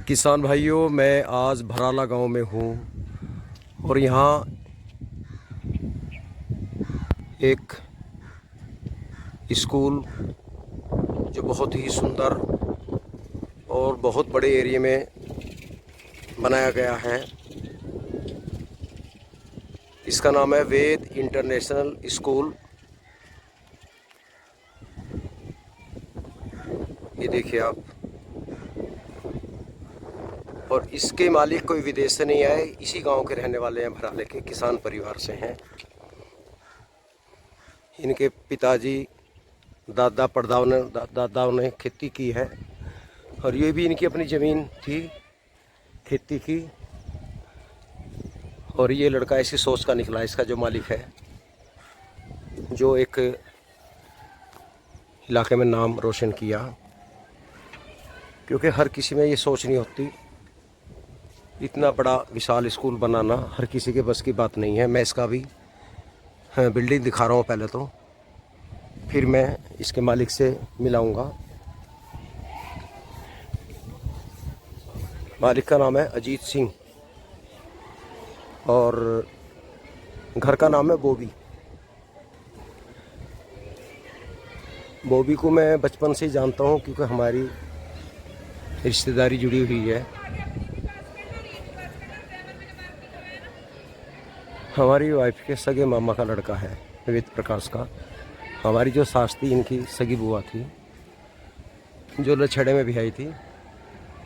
किसान भाइयों, मैं आज भराला गांव में हूं और यहाँ एक स्कूल जो बहुत ही सुंदर और बहुत बड़े एरिया में बनाया गया है। इसका नाम है वेद इंटरनेशनल स्कूल। ये देखिए आप। और इसके मालिक कोई विदेश से नहीं आए, इसी गांव के रहने वाले हैं, भराले के किसान परिवार से हैं। इनके पिताजी दादाओं ने खेती की है और ये भी इनकी अपनी ज़मीन थी खेती की। और ये लड़का ऐसी सोच का निकला, इसका जो मालिक है, जो एक इलाके में नाम रोशन किया, क्योंकि हर किसी में ये सोच नहीं होती। इतना बड़ा विशाल स्कूल बनाना हर किसी के बस की बात नहीं है। मैं इसका भी बिल्डिंग दिखा रहा हूँ पहले तो, फिर मैं इसके मालिक से मिलाऊंगा। मालिक का नाम है अजीत सिंह और घर का नाम है बॉबी। बॉबी को मैं बचपन से ही जानता हूँ, क्योंकि हमारी रिश्तेदारी जुड़ी हुई है। हमारी वाइफ के सगे मामा का लड़का है, वेद प्रकाश का। हमारी जो सास थी, इनकी सगी बुआ थी, जो लछड़े में भी आई थी।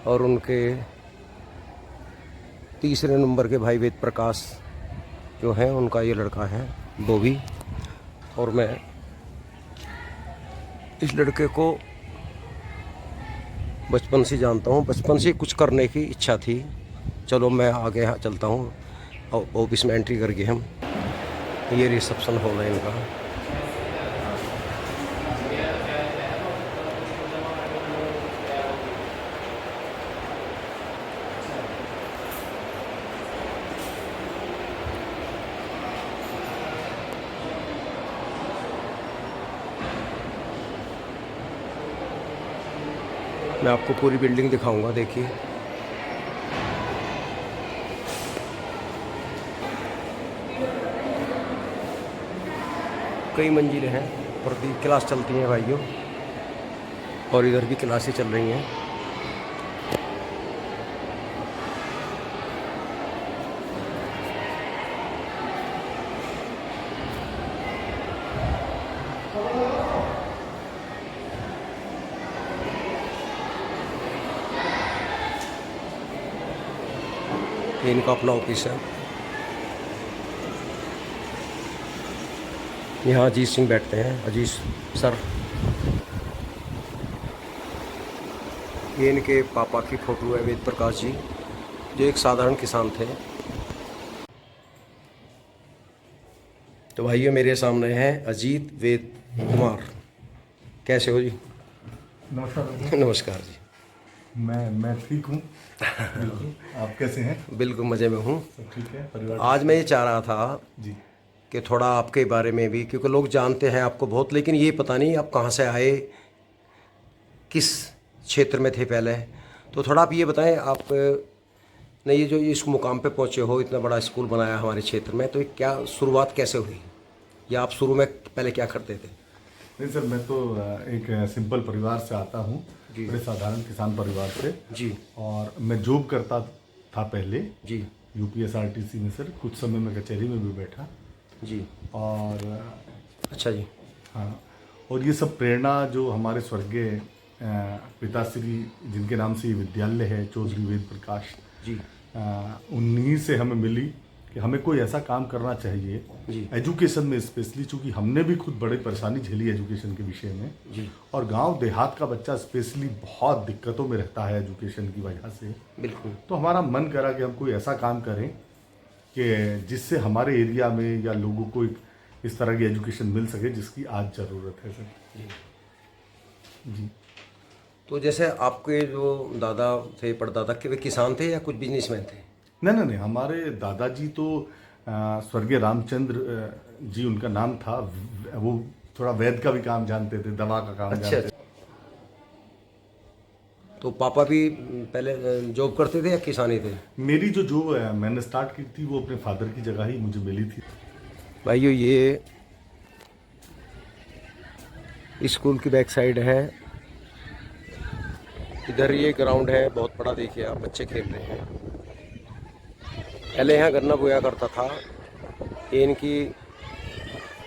और उनके तीसरे नंबर के भाई वेद प्रकाश जो हैं, उनका ये लड़का है बॉबी। और मैं इस लड़के को बचपन से जानता हूँ, बचपन से कुछ करने की इच्छा थी। चलो मैं आगे चलता हूँ और ऑफिस में एंट्री करके हम, ये रिसेप्शन हॉल है इनका। मैं आपको पूरी बिल्डिंग दिखाऊंगा, देखिए। कई मंजिलें हैं और भी क्लास चलती हैं भाइयों, और इधर भी क्लासें चल रही हैं। ये इनका अपना ऑफिस है। यहाँ अजीत सिंह बैठते हैं, अजीत सर। ये इनके पापा की फ़ोटो है, वेद प्रकाश जी, जो एक साधारण किसान थे। तो भाइयों, मेरे सामने हैं अजीत वेद कुमार। कैसे हो जी? नमस्कार। नमस्कार जी। मैं ठीक हूँ। आप कैसे हैं? बिल्कुल मज़े में हूँ। सब ठीक है? परिवार आज मैं ये चाह रहा था जी कि थोड़ा आपके बारे में भी, क्योंकि लोग जानते हैं आपको बहुत, लेकिन ये पता नहीं आप कहाँ से आए, किस क्षेत्र में थे पहले। तो थोड़ा आप ये बताएं, आप ने ये जो इस मुकाम पे पहुँचे हो, इतना बड़ा स्कूल बनाया हमारे क्षेत्र में, तो ये क्या शुरुआत कैसे हुई, या आप शुरू में पहले क्या करते थे? नहीं सर, मैं तो एक सिंपल परिवार से आता हूँ, बड़े साधारण किसान परिवार से जी। और मैं जॉब करता था पहले जी। यूपीएसआरटीसी में सर। कुछ समय मैं कचहरी में भी बैठा जी। और अच्छा जी। हाँ, और ये सब प्रेरणा जो हमारे स्वर्गीय पिताश्री, जिनके नाम से ये विद्यालय है, चौधरी वेद प्रकाश जी। उन्हीं से हमें मिली कि हमें कोई ऐसा काम करना चाहिए जी। एजुकेशन में स्पेशली, चूँकि हमने भी खुद बड़ी परेशानी झेली एजुकेशन के विषय में। जी। और गांव देहात का बच्चा स्पेशली बहुत दिक्कतों में रहता है एजुकेशन की वजह से। बिल्कुल। तो हमारा मन करा कि हम कोई ऐसा काम करें कि जिससे हमारे एरिया में या लोगों को एक इस तरह की एजुकेशन मिल सके जिसकी आज ज़रूरत है सर। जी। जी। तो जैसे आपके जो दादा थे, परदादा के, वे किसान थे या कुछ बिजनेसमैन थे? नहीं, हमारे दादाजी तो स्वर्गीय रामचंद्र जी उनका नाम था। वो थोड़ा वैद का भी काम जानते थे, दवा का काम अच्छा। जानते थे। तो पापा भी पहले जॉब करते थे या किसानी थे? मेरी जो जॉब मैंने स्टार्ट की थी वो अपने फादर की जगह ही मुझे मिली थी। भाइयों ये स्कूल की बैक साइड है, इधर ये ग्राउंड है बहुत बड़ा, देखिए आप बच्चे खेल रहे हैं। पहले यहाँ गन्ना बोया करता था, ये इनकी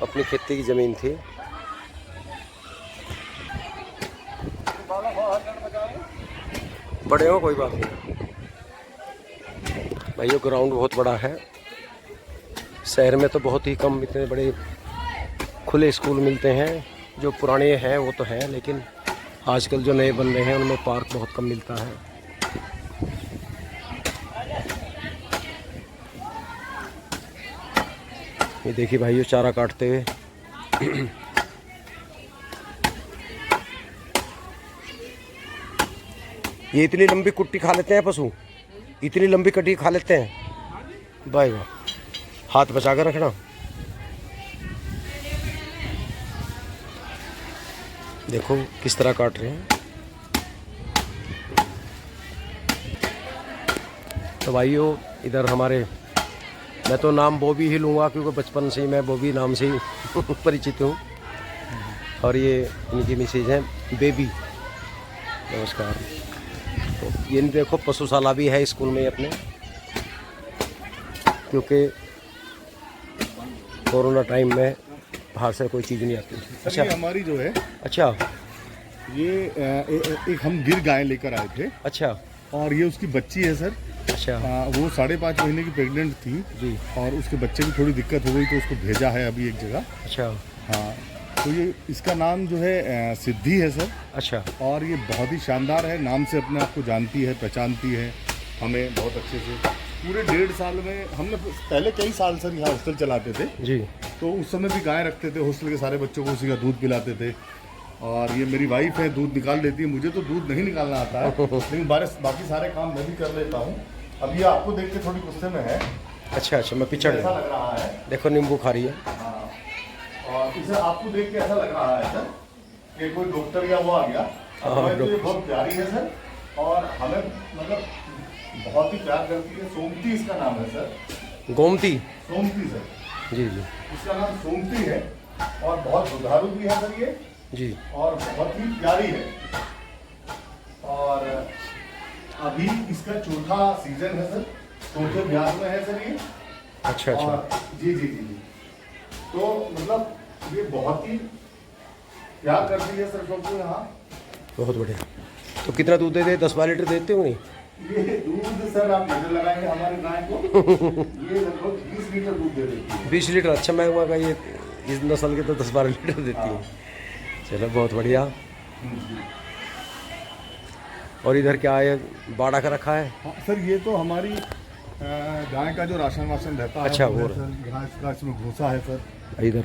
अपनी खेती की ज़मीन थी। बड़े हो कोई बात नहीं भाइयों, ग्राउंड बहुत बड़ा है। शहर में तो बहुत ही कम इतने बड़े खुले स्कूल मिलते हैं, जो पुराने हैं वो तो हैं, लेकिन आजकल जो नए बन रहे हैं उनमें पार्क बहुत कम मिलता है। ये देखिए भाइयों चारा काटते हुए। ये इतनी लंबी कुट्टी खा लेते हैं पशु, इतनी लंबी कटी खा लेते हैं। भाई वाह, हाथ बचा कर रखना। देखो किस तरह काट रहे हैं। तो भाइयों इधर हमारे, मैं तो नाम बॉबी ही लूँगा क्योंकि बचपन से ही मैं बॉबी नाम से ही परिचित हूँ। और ये इनकी मिसेज हैं बेबी। नमस्कार। तो ये देखो पशुशाला भी है स्कूल में अपने, क्योंकि कोरोना टाइम में बाहर से कोई चीज़ नहीं आती। अच्छा, ये हमारी जो है, अच्छा ये एक हम गिर गाय लेकर आए थे। अच्छा। और ये उसकी बच्ची है सर। अच्छा। वो 5.5 महीने की प्रेग्नेंट थी जी। और उसके बच्चे की थोड़ी दिक्कत हो गई तो उसको भेजा है अभी एक जगह। अच्छा। हाँ, तो ये इसका नाम जो है सिद्धि है सर। अच्छा। और ये बहुत ही शानदार है, नाम से अपने आप को जानती है, पहचानती है हमें बहुत अच्छे से। पूरे 1.5 साल में हमने पहले कई साल सर यहाँ हॉस्टल चलाते थे जी। तो उस समय भी गाय रखते थे, हॉस्टल के सारे बच्चों को उसी का दूध पिलाते थे। और ये मेरी वाइफ है, दूध निकाल लेती है। मुझे तो दूध नहीं निकालना आता है लेकिन बाकी सारे काम मैं भी कर लेता हूँ। अब ये आपको देख के थोड़ी गुस्से में है। अच्छा अच्छा, मैं पिछड़ ऐसा लग रहा है, देखो नींबू खा रही है। हाँ। और इसे आपको देख के ऐसा लग रहा है सर कि कोई डॉक्टर या वो आ गया। हमें तो ये बहुत प्यारी है सर और हमें मतलब बहुत ही प्यार करती है। सोमती इसका नाम है सर। गोमती। सोमती सर। जी जी। इसका नाम सोमती है और बहुत दुधारू भी है सर ये जी। और बहुत ही प्यारी है। और अभी इसका 4था सीजन है सर, 4थे ब्याह में है सर ये। अच्छा अच्छा। और जी जी जी जी, तो मतलब ये बहुत ही प्यार करती है सर सबको यहाँ। बहुत बढ़िया। तो कितना दूध देते? 10-12 लीटर देते हो नहीं? ये दूध सर आप नजर लगाएंगे हमारे गाय को, ये लगभग 20 लीटर दूध दे देती है। 20 लीटर? अच्छा, मैं हुआ का ये इस नस्ल के तो 10-12 लीटर देती है। चलो बहुत बढ़िया। और इधर क्या है, बाड़ा का रखा है? हाँ, सर ये तो हमारी गाय का जो राशन वाशन रहता है। अच्छा, वो घास का इसमें भूसा है सर इधर।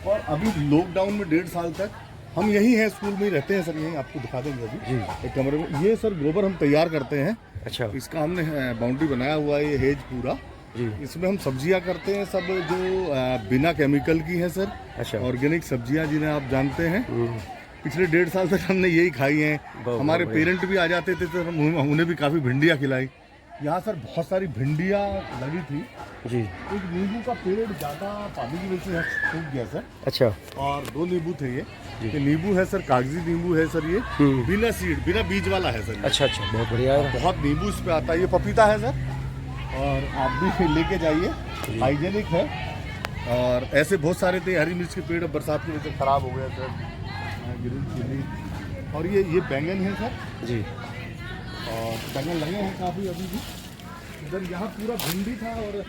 और अभी लॉकडाउन में 1.5 साल तक हम यहीं हैं, स्कूल में ही रहते हैं सर। यहीं आपको दिखा देंगे अभी जी। एक कमरे में। ये सर गोबर हम तैयार करते हैं। अच्छा। इसका हमने बाउंड्री बनाया हुआ है, ये हेज पूरा जी। इसमें हम सब्जियां करते हैं सब जो बिना केमिकल की है सर। अच्छा। ऑर्गेनिक सब्जियां जिन्हें आप जानते हैं। पिछले 1.5 साल तक हमने यही खाई हैं। हमारे पेरेंट भी आ जाते थे तो हम उन्हें भी काफ़ी भिंडियाँ खिलाई। यहाँ सर बहुत सारी भिंडियाँ लगी थी जी। एक नींबू का पेड़ ज़्यादा पानी की वजह से सूख गया सर। अच्छा। और 2 नींबू थे ये नींबू है सर, कागजी नींबू है सर, ये बिना सीड बिना बीज वाला है सर। अच्छा अच्छा, बहुत बढ़िया है। बहुत नींबू इस पे आता है। ये पपीता है सर और आप भी लेके जाइए, हाइजेनिक है। और ऐसे बहुत सारे थे। हरी मिर्च के पेड़ अब बरसात की वजह से खराब हो गए सर। ग्रीन चिली और ये बैंगन है सर जी। और बैंगन लगे हैं काफ़ी अभी भी। इधर यहाँ पूरा भिंडी था और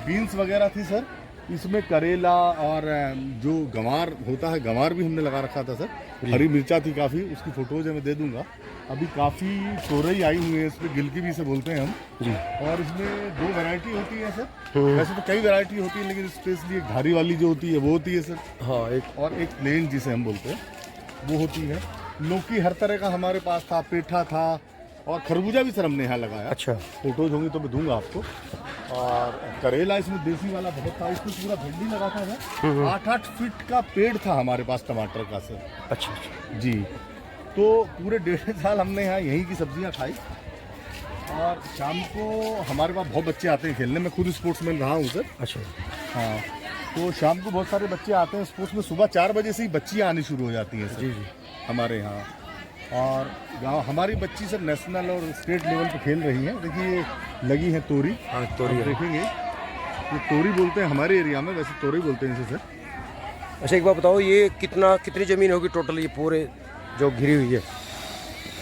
बीन्स वगैरह थी सर। इसमें करेला और जो गंवार होता है, गंवार भी हमने लगा रखा था सर। हरी मिर्चा थी काफ़ी, उसकी फ़ोटोज़ मैं दे दूंगा। अभी काफ़ी तोरई आई हुई है इसमें, गिलकी भी इसे बोलते हैं हम जी। और इसमें 2 वैरायटी होती है सर। वैसे तो कई वैरायटी होती है लेकिन स्पेशली एक धारी वाली जो होती है वो होती है सर। हाँ, एक और एक प्लेन जिसे हम बोलते हैं वो होती है। लौकी हर तरह का हमारे पास था, पेठा था और खरबूजा भी सर हमने यहाँ लगाया। अच्छा। फोटोज होंगी तो मैं दूंगा आपको। और करेला इसमें देसी वाला बहुत था। इसमें पूरा भिंडी लगा था सर। 8-8 फीट का पेड़ था हमारे पास टमाटर का सर। अच्छा अच्छा जी। तो पूरे 1.5 साल हमने यहाँ यहीं की सब्जियाँ खाई। और शाम को हमारे पास बहुत बच्चे आते हैं खेलने, मैं खुद स्पोर्ट्समैन रहा हूँ सर। अच्छा। हाँ, तो शाम को बहुत सारे बच्चे आते हैं स्पोर्ट्स में, सुबह 4 बजे से ही बच्चियाँ आनी शुरू हो जाती हैं सर। जी जी। हमारे यहाँ और गाँव हमारी बच्ची सर नेशनल और स्टेट लेवल पे खेल रही हैं। देखिए लगी है तोरी, हाँ तोरी आप देखेंगे ये तोरी बोलते हैं हमारे एरिया में, वैसे तोरी बोलते हैं इसे सर। अच्छा एक बात बताओ, ये कितनी ज़मीन होगी टोटल, ये पूरे जो घिरी हुई है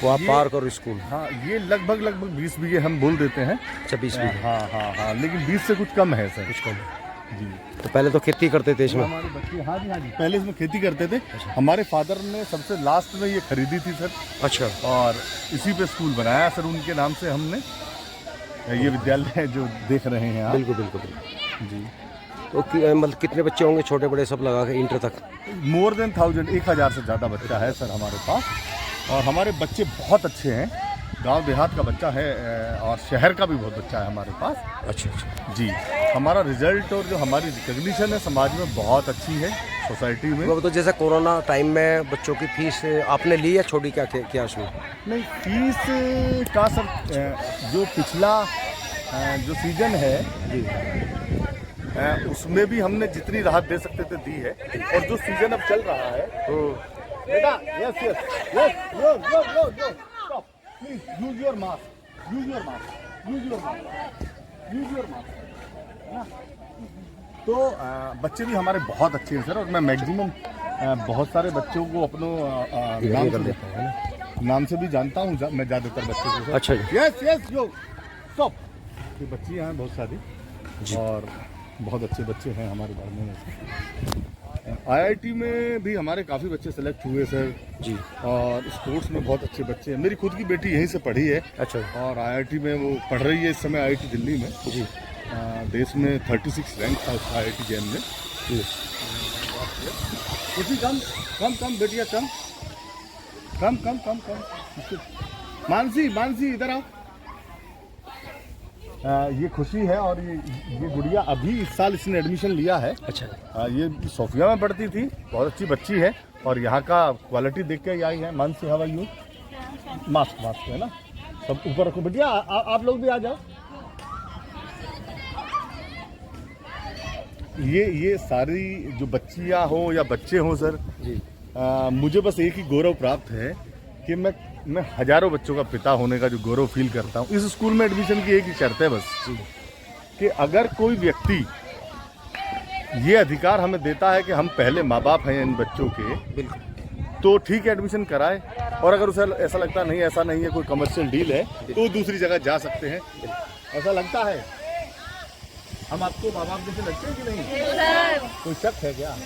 वो आप पार्क और स्कूल? हाँ, ये लगभग 20 बीघे हम बोल देते हैं। अच्छा 20 बीघे। हाँ, लेकिन 20 से कुछ कम है सर। कुछ कम है जी। तो पहले तो खेती करते थे इसमें? हमारे बच्चे हाँ जी पहले इसमें खेती करते थे। हमारे फादर ने सबसे लास्ट में ये खरीदी थी सर। अच्छा। और इसी पे स्कूल बनाया सर, उनके नाम से हमने ये विद्यालय जो देख रहे हैं आप। बिल्कुल बिल्कुल जी। तो मतलब कितने बच्चे होंगे छोटे बड़े सब लगा के इंटर तक? मोर देन 1000 से ज़्यादा बच्चा है सर हमारे पास। और हमारे बच्चे बहुत अच्छे हैं, गांव देहात का बच्चा है और शहर का भी बहुत बच्चा है हमारे पास। अच्छा अच्छा जी। हमारा रिजल्ट और जो हमारी रिकग्निशन है समाज में बहुत अच्छी है, सोसाइटी में। तो जैसे कोरोना टाइम में बच्चों की फीस आपने ली या छोड़ी क्या उसमें? नहीं, फीस का सर जो पिछला जो सीजन है जी उसमें भी हमने जितनी राहत दे सकते थे दी है। और जो सीजन अब चल रहा है बेटा, yes stop please, use your mask, use your mask. तो बच्चे भी हमारे बहुत अच्छे हैं सर। और मैं मैक्सिमम बहुत सारे बच्चों को अपने नाम से भी जानता हूँ मैं ज़्यादातर बच्चों को सर। अच्छा जी। यस यो स्टॉप। ये बच्ची हैं बहुत सारी जी। और बहुत अच्छे बच्चे हैं हमारे घर में से। IIT में भी हमारे काफ़ी बच्चे सेलेक्ट हुए सर जी। और स्पोर्ट्स में बहुत अच्छे बच्चे हैं। मेरी खुद की बेटी यहीं से पढ़ी है। अच्छा। और IIT में वो पढ़ रही है इस समय, IIT दिल्ली में जी। देश में 36 रैंक था उसका IIT जैन में। जी। कुछ कम बेटिया कम। मानसी इधर आओ। ये खुशी है और ये गुड़िया अभी इस साल इसने एडमिशन लिया है। अच्छा। ये सोफिया में पढ़ती थी, बहुत अच्छी बच्ची है और यहाँ का क्वालिटी देख के आई है। Mansi how are you? Mask है ना, सब ऊपर रखो बेटिया। आप लोग भी आ जाओ। ये सारी जो बच्चियाँ हो या बच्चे हों सर जी। मुझे बस एक ही गौरव प्राप्त है कि मैं हजारों बच्चों का पिता होने का जो गौरव फील करता हूँ। इस स्कूल में एडमिशन की एक ही शर्त है बस कि अगर कोई व्यक्ति ये अधिकार हमें देता है कि हम पहले माँ बाप हैं इन बच्चों के, बिल्कुल, तो ठीक है एडमिशन कराए। और अगर उसे ऐसा लगता नहीं, ऐसा नहीं है, कोई कमर्शियल डील है, तो दूसरी जगह जा सकते हैं। ऐसा लगता है हम आपको माँ बाप जैसे लगते हैं कि नहीं? कोई शक है क्या?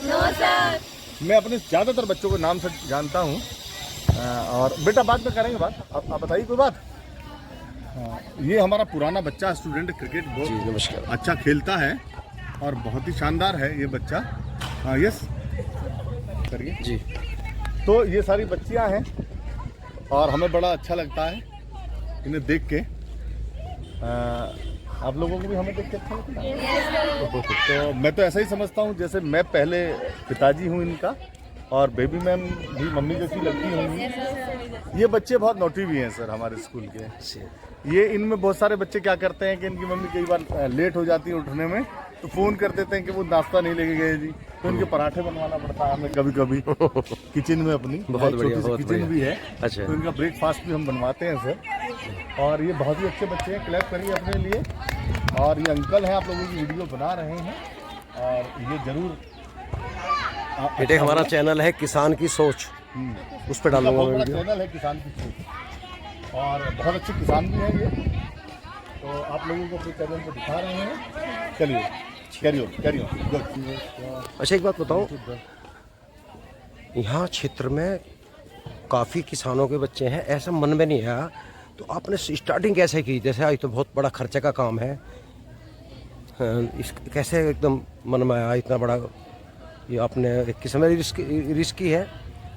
मैं अपने ज़्यादातर बच्चों को नाम से जानता हूँ। और बेटा बाद में करेंगे बात, आप बताइए कोई बात। ये हमारा पुराना बच्चा स्टूडेंट क्रिकेट जी, नमस्कार। बहुत अच्छा खेलता है और बहुत ही शानदार है ये बच्चा। यस करिए जी। तो ये सारी बच्चियां हैं और हमें बड़ा अच्छा लगता है इन्हें देख के। आप लोगों को भी हमें देख के अच्छा लगता है? तो मैं तो ऐसा ही समझता हूँ जैसे मैं पहले पिताजी हूँ इनका और बेबी मैम भी मम्मी जैसी लगती होंगी। ये बच्चे बहुत नोटी भी हैं सर हमारे स्कूल के। ये इनमें बहुत सारे बच्चे क्या करते हैं कि इनकी मम्मी कई बार लेट हो जाती है उठने में, तो फ़ोन कर देते हैं कि वो नाश्ता नहीं लेके गए जी, तो उनके पराठे बनवाना पड़ता है हमें कभी कभी किचन में अपनी। बहुत बढ़िया, छोटी सी बहुत किचन बढ़िया। भी है। अच्छा। तो इनका ब्रेकफास्ट भी हम बनवाते हैं सर। और ये बहुत ही अच्छे बच्चे हैं, क्लैप करिए अपने लिए। और ये अंकल हैं, आप लोगों की वीडियो बना रहे हैं और ये जरूर बेटे हमारा चैनल है किसान की सोच, उस पर डालूंगा बहुत मैं बड़ा वीडियो। चैनल है किसान की सोच और बहुत अच्छे किसान भी हैं ये, तो आप लोगों को अपने चैनल पर दिखा रहे हैं। चलिए कैरी ऑन गुड। अच्छा एक बात बताओ, यहाँ क्षेत्र में काफ़ी किसानों के बच्चे हैं, ऐसा मन में नहीं आया तो आपने स्टार्टिंग कैसे की? जैसे आज तो बहुत बड़ा खर्चे का काम है, इस कैसे एकदम मन में आया इतना बड़ा? ये आपने एक किस्म में रिस्की है,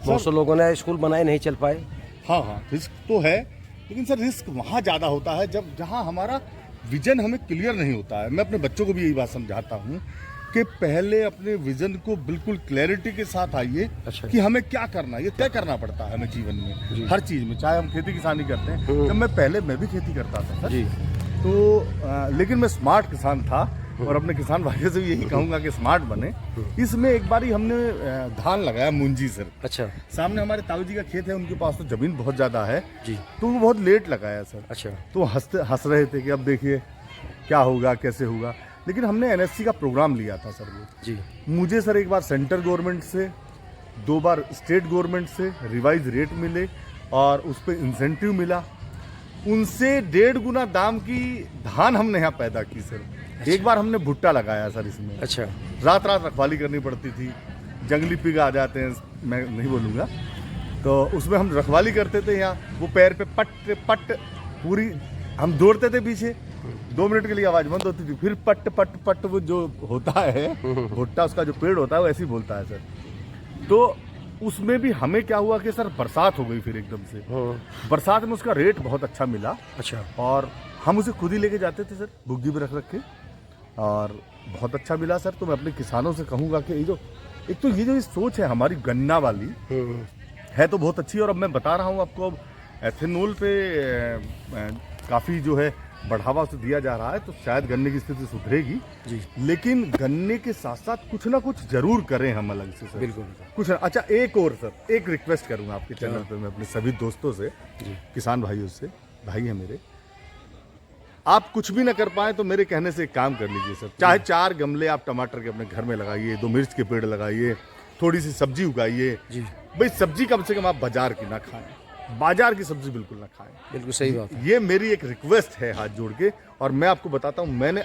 बहुत से लोगों ने स्कूल बनाए नहीं चल पाए। हाँ रिस्क तो है, लेकिन सर रिस्क वहाँ ज़्यादा होता है जहाँ हमारा विजन हमें क्लियर नहीं होता है। मैं अपने बच्चों को भी यही बात समझाता हूँ कि पहले अपने विजन को बिल्कुल क्लैरिटी के साथ आइए अच्छा। कि हमें क्या करना है, ये तय करना पड़ता है हमें जीवन में, हर चीज़ में। चाहे हम खेती किसानी करते हैं, जब मैं भी खेती करता था सर जी। तो लेकिन मैं स्मार्ट किसान था और अपने किसान भाइयों से भी यही कहूँगा कि स्मार्ट बने। इसमें एक बारी हमने धान लगाया मुंजी सर। अच्छा सामने हमारे ताऊ जी का खेत है, उनके पास तो ज़मीन बहुत ज़्यादा है जी। तो वो बहुत लेट लगाया सर। अच्छा तो हंस रहे थे कि अब देखिए क्या होगा कैसे होगा। लेकिन हमने एनएससी का प्रोग्राम लिया था सर वो जी। मुझे सर एक बार सेंट्रल गवर्नमेंट से, 2 बार स्टेट गवर्नमेंट से रिवाइज रेट मिले और उस पर इंसेंटिव मिला। उनसे 1.5 गुना दाम की धान हमने यहाँ पैदा की सर। अच्छा। एक बार हमने भुट्टा लगाया सर इसमें। अच्छा रात रात रखवाली करनी पड़ती थी, जंगली पिग आ जाते हैं, मैं नहीं बोलूँगा, तो उसमें हम रखवाली करते थे। यहाँ वो पैर पे पट पट पूरी हम दौड़ते थे पीछे, 2 मिनट के लिए आवाज़ बंद होती थी, फिर पट पट पट वो जो होता है भुट्टा, उसका जो पेड़ होता है वो ऐसे ही बोलता है सर। तो उसमें भी हमें क्या हुआ कि सर बरसात हो गई फिर एकदम से। बरसात में उसका रेट बहुत अच्छा मिला। अच्छा। और हम उसे खुद ही लेके जाते थे सर, बुग्गी में रख के, और बहुत अच्छा मिला सर। तो मैं अपने किसानों से कहूँगा कि ये जो सोच है हमारी गन्ना वाली है तो बहुत अच्छी है। और अब मैं बता रहा हूँ आपको, अब एथेनॉल पे काफ़ी जो है बढ़ावा उसे दिया जा रहा है, तो शायद गन्ने की स्थिति सुधरेगी जी। लेकिन गन्ने के साथ साथ कुछ ना कुछ जरूर करें हम अलग से सर। बिल्कुल कुछ अच्छा एक और सर, एक रिक्वेस्ट करूँगा आपके चैनल पे, मैं अपने सभी दोस्तों से, किसान भाइयों से, भाई हैं मेरे, आप कुछ भी ना कर पाए तो मेरे कहने से एक काम कर लीजिए सर। चाहे 4 गमले आप टमाटर के अपने घर में लगाइए, 2 मिर्च के पेड़ लगाइए, थोड़ी सी सब्जी उगाइए। भाई सब्जी कम से कम आप बाजार की ना खाएं, बाजार की सब्जी बिल्कुल ना खाएं। बिल्कुल सही बात है। ये मेरी एक रिक्वेस्ट है हाथ जोड़ के। और मैं आपको बताता हूँ, मैंने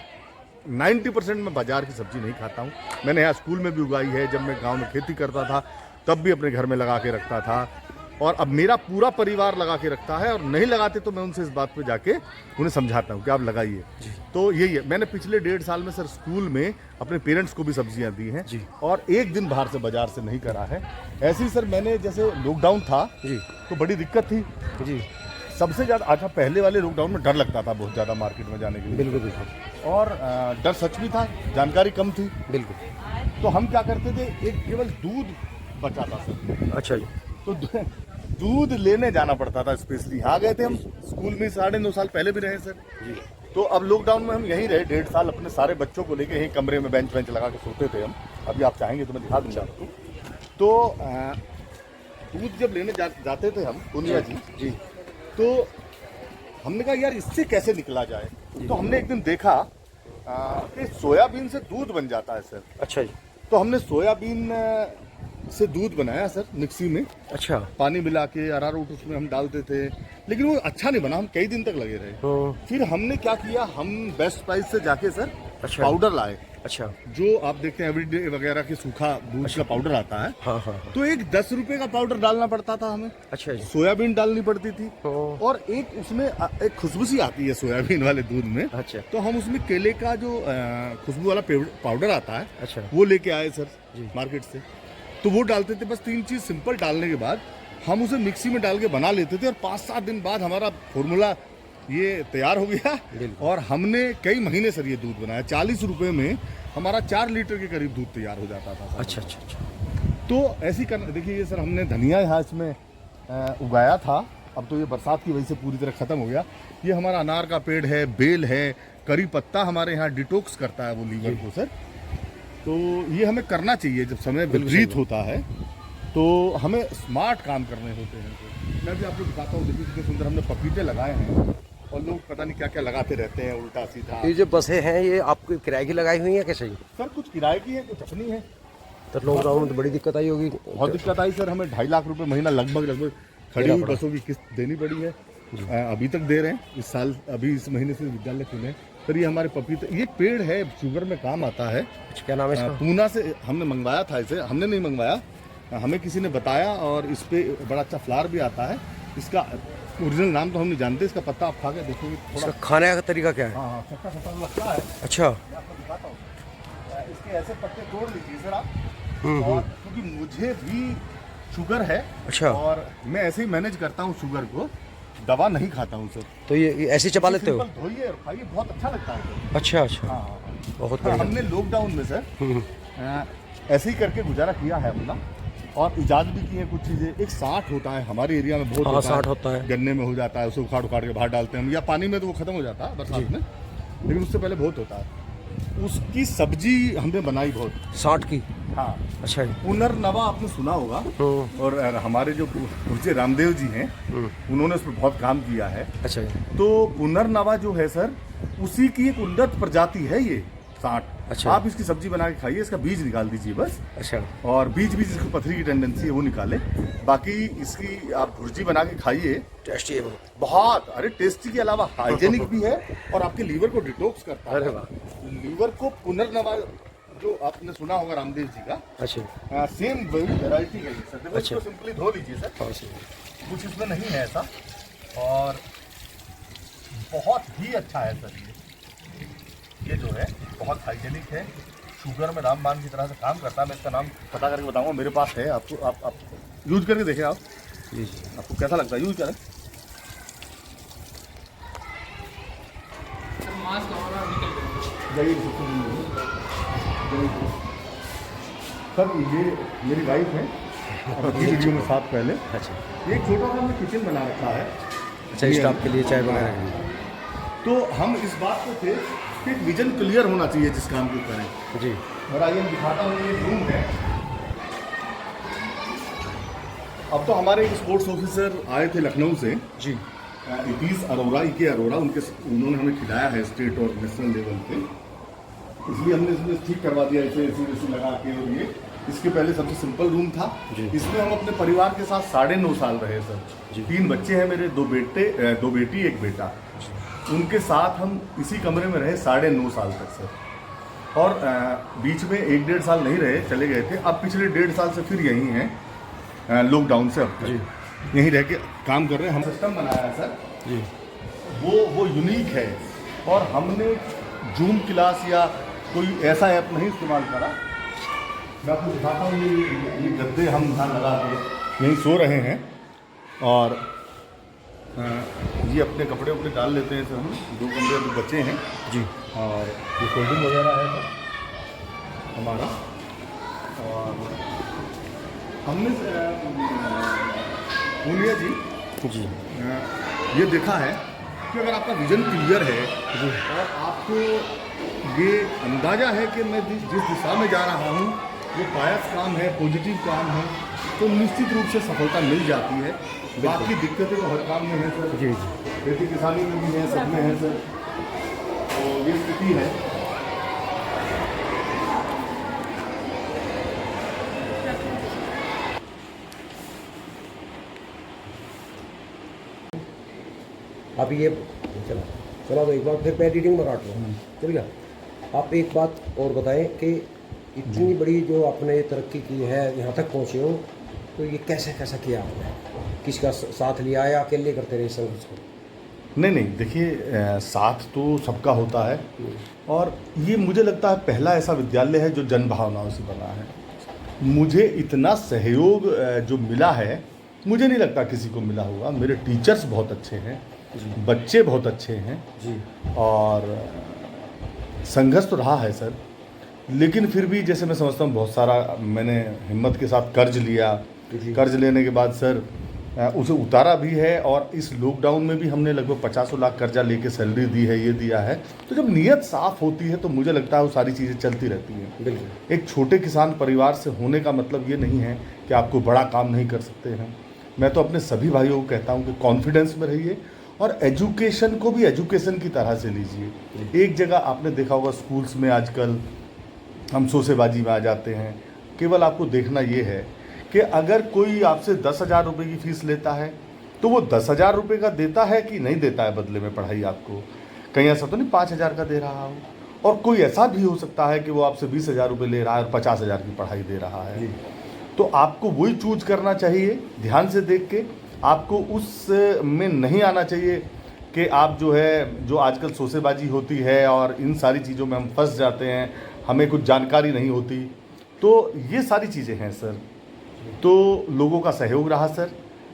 90% में बाजार की सब्जी नहीं खाता हूँ। मैंने यहाँ स्कूल में भी उगाई है, जब मैं गाँव में खेती करता था तब भी अपने घर में लगा के रखता था, और अब मेरा पूरा परिवार लगा के रखता है। और नहीं लगाते तो मैं उनसे इस बात पे जाके उन्हें समझाता हूँ कि आप लगाइए। तो यही है, मैंने पिछले 1.5 साल में सर स्कूल में अपने पेरेंट्स को भी सब्जियां दी हैं और एक दिन बाहर से बाजार से नहीं करा है। ऐसे ही सर मैंने, जैसे लॉकडाउन था तो बड़ी दिक्कत थी जी, सबसे ज़्यादा। अच्छा, पहले वाले लॉकडाउन में डर लगता था बहुत ज़्यादा मार्केट में जाने के लिए। बिल्कुल बिल्कुल। और डर सच भी था, जानकारी कम थी। बिल्कुल। तो हम क्या करते थे, एक केवल दूध बचा था सर। अच्छा जी। तो दूध लेने जाना पड़ता था स्पेशली। आ गए थे हम स्कूल में 9.5 साल पहले भी रहे सर जी। तो अब लॉकडाउन में हम यहीं रहे 1.5 साल, अपने सारे बच्चों को लेके यहीं कमरे में बेंच लगा के सोते थे हम। अभी आप चाहेंगे तो मैं दिखा दूंगा आपको। तो दूध जब लेने जाते थे हम पूर्णिया जी, तो हमने कहा यार इससे कैसे निकला जाए। तो हमने एक दिन देखा कि सोयाबीन से दूध बन जाता है सर। अच्छा जी। तो हमने सोयाबीन से दूध बनाया सर मिक्सी में। अच्छा। पानी मिला के अरारोट उसमें हम डालते थे, लेकिन वो अच्छा नहीं बना, हम कई दिन तक लगे रहे। फिर हमने क्या किया, हम बेस्ट प्राइस से जाके सर पाउडर लाए। अच्छा। जो आप देखते हैं एवरीडे वगैरह के सूखा दूध का पाउडर आता है। हाँ। तो एक 10 रुपए का पाउडर डालना पड़ता था हमें। अच्छा। सोयाबीन डालनी पड़ती थी और एक उसमें एक खुशबू सी आती है सोयाबीन वाले दूध में। अच्छा। तो हम उसमें केले का जो खुशबू वाला पाउडर आता है, अच्छा, वो लेके आए सर मार्केट से। तो वो डालते थे, बस 3 चीज सिंपल डालने के बाद हम उसे मिक्सी में डाल के बना लेते थे और 5-7 दिन बाद हमारा फॉर्मूला ये तैयार हो गया। और हमने कई महीने सर ये दूध बनाया। 40 रुपए में हमारा 4 लीटर के करीब दूध तैयार हो जाता था। अच्छा। तो ऐसी करना, देखिए ये सर हमने धनिया यहाँ इसमें उगाया था, अब तो ये बरसात की वजह से पूरी तरह खत्म हो गया। ये हमारा अनार का पेड़ है, बेल है, करी पत्ता हमारे यहाँ डिटॉक्स करता है वो लीवर को सर। तो ये हमें करना चाहिए जब समय विपरीत होता है, तो हमें स्मार्ट काम करने होते हैं। मैं भी आपको दिखाता हूँ, देखिए कितने सुंदर हमने पपीते लगाए हैं और लोग पता नहीं क्या क्या लगाते रहते हैं उल्टा सीधा। ये जो बसें हैं ये आपको किराए की लगाई हुई है कैसे? सर कुछ किराए की है, कुछ अपनी है। तो लॉकडाउन में तो बड़ी दिक्कत आई होगी। बहुत दिक्कत आई सर, हमें 2.5 लाख रुपए महीना लगभग खड़ी हुई बसों की किस्त देनी पड़ी है। अभी तक दे रहे हैं, इस साल अभी इस महीने से विद्यालय खुले। सर ये हमारे पपीते, ये पेड़ है, शुगर में काम आता है। क्या नाम है इसका? पूना से हमने मंगवाया था इसे, हमने नहीं मंगवाया, हमें किसी ने बताया। और इस पे बड़ा अच्छा फ्लावर भी आता है। इसका ओरिजिनल नाम तो हम नहीं जानते। इसका पत्ता आप खा के देखोगे थोड़ा खाने का तरीका क्या है? हाँ, खट्टा लगता है। अच्छा। आपको दिखाता हूँ, इसके ऐसे पत्ते तोड़ लीजिए सर आप। और क्योंकि मुझे भी शुगर है। अच्छा। और मैं ऐसे ही मैनेज करता हूँ शुगर को, दवा नहीं खाता हूँ सर। तो ये ऐसे चबा लेते हो? धोइए और खाइए, बहुत अच्छा लगता है। अच्छा। हाँ। बहुत हाँ, बढ़िया। हमने लॉकडाउन में सर ऐसे ही करके गुजारा किया है अपना, और इजाद भी की है कुछ चीज़ें। एक साठ होता है हमारे एरिया में, बहुत हाँ, होता साठ होता है। गन्ने में हो जाता है, उसे उखाड़ उखाड़ के बाहर डालते हैं हम, या पानी में तो वो खत्म हो जाता है बरसात में, लेकिन उससे पहले बहुत होता है। उसकी सब्जी हमने बनाई बहुत। 60 की। हाँ, अच्छा जी। पुनर्नवा आपने सुना होगा, और हमारे जो पूज्य रामदेव जी हैं उन्होंने उस पर बहुत काम किया है। अच्छा जी। तो पुनर्नवा जो है सर, उसी की एक उन्नत प्रजाति है ये 60। अच्छा। आप इसकी सब्जी बना के खाइए, इसका बीज निकाल दीजिए बस, अच्छा। और बीज जिसको पथरी की टेंडेंसी है वो निकाले। बाकी इसकी आप भुर्जी बना के खाइए, टेस्टी है वो। बहुत, अरे टेस्टी के अलावा हाइजेनिक भी है, और आपके लीवर को डिटॉक्स करता है। अरे वाह। लीवर को पुनर्नवा, जो आपने सुना होगा रामदेव जी का, अच्छा। सेम वैरायटी का ये सर। देखो, अच्छा। इसको सिंपली धो लीजिए सर, हाँ सही। कुछ इसमें नहीं है ऐसा, और बहुत ही अच्छा है सर ये जो है बहुत हाइजेनिक है। शुगर में रामबाण की तरह से काम करता है। मैं इसका नाम पता करके बताऊंगा, मेरे पास है। आपको आप यूज करके देखें, आप जी जी। आपको कैसा लगता है, यूज करें। सर ये मेरी वाइफ है, अभी वीडियो में साथ पहले। अच्छा। एक छोटा सा हमने किचन बना रखा है। अच्छा, स्टाफ के लिए चाय बना रहे हैं। तो हम इस बात पे थे कि एक विजन क्लियर होना चाहिए जिस काम को करें। जी। और आइए मैं दिखाता हूँ, ये रूम है। अब तो हमारे एक स्पोर्ट्स ऑफिसर आए थे लखनऊ से, जी। इतीश अरोड़ा, के अरोड़ा, उन्होंने हमें खिलाया है स्टेट और नेशनल लेवल पे, इसलिए हमने इसमें ठीक करवा दिया इसे ऐसे लगा के। और ये इसके पहले सबसे सिंपल रूम था। इसमें हम अपने परिवार के साथ 9.5 साल रहे सर। 3 बच्चे हैं मेरे, 2 बेटी 1 बेटा। उनके साथ हम इसी कमरे में रहे 9.5 साल तक सर। और बीच में 1-1.5 साल नहीं रहे, चले गए थे। अब पिछले 1.5 साल से फिर यहीं हैं, लॉकडाउन से अब तक यहीं रह के काम कर रहे हैं। हम सिस्टम बनाया है सर जी। वो यूनिक है, और हमने जूम क्लास या कोई ऐसा ऐप नहीं इस्तेमाल करा। मैं आपको दिखाता हूँ, ये गद्दे हम यहाँ लगा के यहीं सो रहे हैं, और ये अपने कपड़े उपड़े डाल लेते हैं सर। हम 2 कमरे अभी बचे हैं जी। और ये फोल्डिंग वगैरह है सर हमारा। और हमने पूनिया जी ये देखा है कि अगर आपका विजन क्लियर है और आपको ये अंदाज़ा है कि मैं जिस दिशा में जा रहा हूँ वो पायस काम है, पॉजिटिव काम है, तो निश्चित रूप से सफलता मिल जाती है। बाकी दिक्कतें तो हर काम में है सर। जी जी। खेती किसानी में भी है, सब में है सर। तो ये स्थिति है। अभी ये चला चला तो एक बार फिर मैं एडिटिंग में काट लूँ, चल गया। आप एक बात और बताएं कि इतनी बड़ी जो आपने तरक्की की है, यहाँ तक पहुँचे हो, तो ये कैसे कैसा किया आपने? किसका साथ लिया या अकेले करते रहे संघर्ष को? नहीं, देखिए साथ तो सबका होता है, और ये मुझे लगता है पहला ऐसा विद्यालय है जो जन भावनाओं से बना है। मुझे इतना सहयोग जो मिला है, मुझे नहीं लगता किसी को मिला होगा। मेरे टीचर्स बहुत अच्छे हैं, बच्चे बहुत अच्छे हैं जी। और संघर्ष तो रहा है सर, लेकिन फिर भी जैसे मैं समझता हूँ बहुत सारा मैंने हिम्मत के साथ कर्ज लिया। कर्ज लेने के बाद सर उसे उतारा भी है, और इस लॉकडाउन में भी हमने लगभग 50 लाख कर्जा लेके सैलरी दी है, ये दिया है। तो जब नीयत साफ़ होती है तो मुझे लगता है वो सारी चीज़ें चलती रहती हैं। बिल्कुल। एक छोटे किसान परिवार से होने का मतलब ये नहीं है कि आपको बड़ा काम नहीं कर सकते हैं। मैं तो अपने सभी भाइयों को कहता हूँ कि कॉन्फिडेंस में रहिए, और एजुकेशन को भी एजुकेशन की तरह से लीजिए। एक जगह आपने देखा होगा स्कूल्स में आजकल हम शोसेबाजी में आ जाते हैं। केवल आपको देखना ये है कि अगर कोई आपसे 10,000 रुपये की फ़ीस लेता है तो वो 10,000 रुपये का देता है कि नहीं देता है बदले में पढ़ाई आपको। कहीं ऐसा तो नहीं 5,000 का दे रहा हो, और कोई ऐसा भी हो सकता है कि वो आपसे 20,000 रुपये ले रहा है और 50,000 की पढ़ाई दे रहा है। तो आपको वही चूज करना चाहिए ध्यान से देख के। आपको उस में नहीं आना चाहिए कि आप जो आजकल शोसेबाजी होती है और इन सारी चीज़ों में हम फंस जाते हैं, हमें कुछ जानकारी नहीं होती। तो ये सारी चीज़ें हैं सर। तो लोगों का सहयोग रहा सर,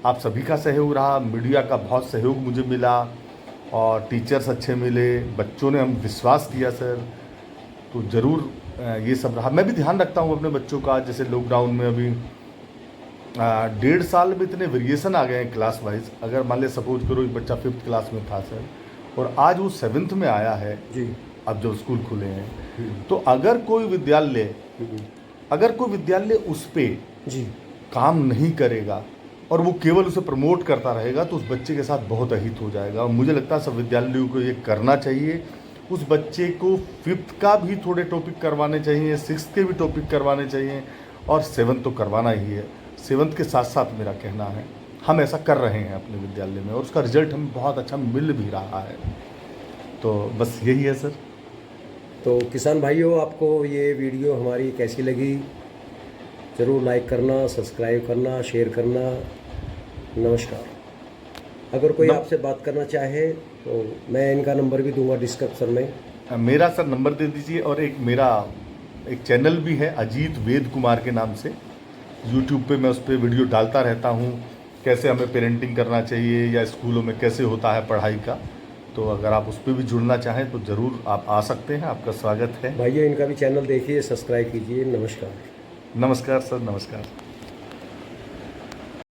आप सभी का सहयोग रहा, मीडिया का बहुत सहयोग मुझे मिला, और टीचर्स अच्छे मिले, बच्चों ने हम विश्वास किया सर। तो ज़रूर ये सब रहा। मैं भी ध्यान रखता हूँ अपने बच्चों का, जैसे लॉकडाउन में अभी 1.5 साल में इतने वेरिएशन आ गए हैं क्लास वाइज। अगर मान लिया सपोज करो एक बच्चा 5th क्लास में था सर, और आज वो 7th में आया है जी। अब जब स्कूल खुले हैं, तो अगर कोई विद्यालय उस पर जी काम नहीं करेगा और वो केवल उसे प्रमोट करता रहेगा तो उस बच्चे के साथ बहुत अहित हो जाएगा। और मुझे लगता है सब विद्यालयों को ये करना चाहिए, उस बच्चे को 5th का भी थोड़े टॉपिक करवाने चाहिए, 6th के भी टॉपिक करवाने चाहिए, और 7th तो करवाना ही है। 7th के साथ साथ मेरा कहना है हम ऐसा कर रहे हैं अपने विद्यालय में, और उसका रिजल्ट हमें बहुत अच्छा मिल भी रहा है। तो बस यही है सर। तो किसान भाइयों, आपको ये वीडियो हमारी कैसी लगी, ज़रूर लाइक करना, सब्सक्राइब करना, शेयर करना। नमस्कार। अगर कोई आपसे बात करना चाहे तो मैं इनका नंबर भी दूंगा डिस्क्रिप्शन में। मेरा सर नंबर दे दीजिए, और एक चैनल भी है अजीत वेद कुमार के नाम से, यूट्यूब पे मैं उस पर वीडियो डालता रहता हूँ, कैसे हमें पेरेंटिंग करना चाहिए या स्कूलों में कैसे होता है पढ़ाई का। तो अगर आप उस पर भी जुड़ना चाहें तो ज़रूर आप आ सकते हैं, आपका स्वागत है। भाइयों, इनका भी चैनल देखिए, सब्सक्राइब कीजिए। नमस्कार। नमस्कार सर, नमस्कार।